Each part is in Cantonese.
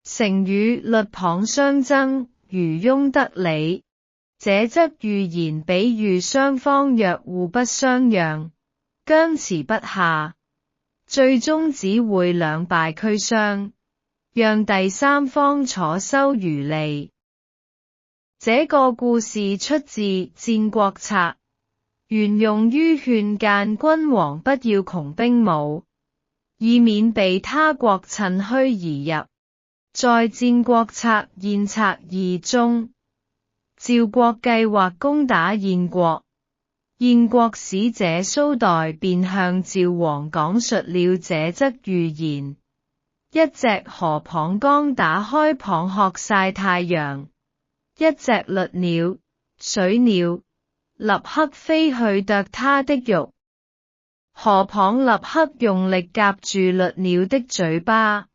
成語律謗相爭，漁翁得利。這則寓言比喻雙方若互不相讓，僵持不下，最終只會兩敗俱傷，讓第三方坐收漁利。這個故事出自《戰國策》，原用於勸諫君王不要窮兵武，以免被他國趁虛而入。在《戰國策·燕策二》中，趙國計劃攻打燕國，燕國使者蘇代便向趙王講述了這則寓言。一隻河蚌剛打開蚌殼曬太陽，一隻鷸鳥、水鳥立刻飛去啄它的肉，河蚌立刻用力夾住鷸鳥的嘴巴，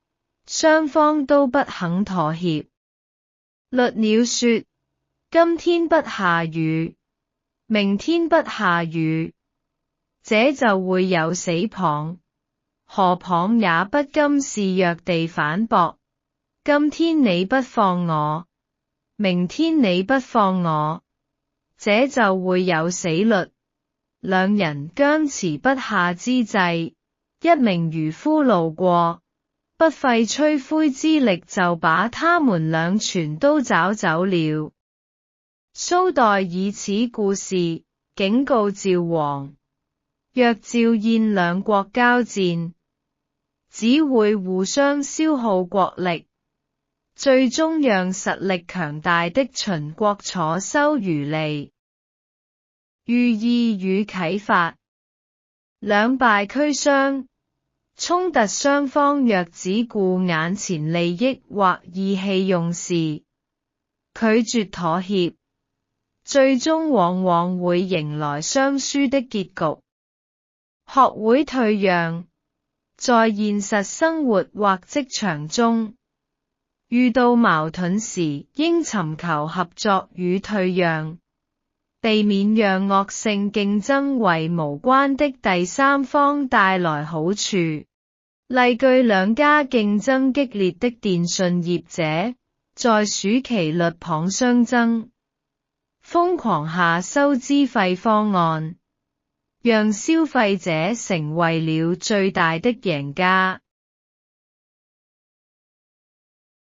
雙方都不肯妥協。鷸鳥說：今天不下雨，明天不下雨，這就會有死蚌。河蚌也不甘示弱地反駁：今天你不放我，明天你不放我，這就會有死鷸。兩人僵持不下之際，一名漁夫路過，不費吹灰之力就把他們倆全都抓走了。蘇代以此故事警告趙王，若趙燕兩國交戰，只會互相消耗國力，最終讓實力強大的秦國坐收漁利。寓意與啟發：兩敗俱傷，衝突雙方若只顧眼前利益或意氣用事，拒絕妥協，最終往往會迎來雙輸的結局。學會退讓，在現實生活或職場中，遇到矛盾時應尋求合作與退讓，避免讓惡性競爭為無關的第三方帶來好處。例句：兩家競爭激烈的電信業者，在暑期律謗相爭，瘋狂下收資費方案，讓消費者成為了最大的贏家。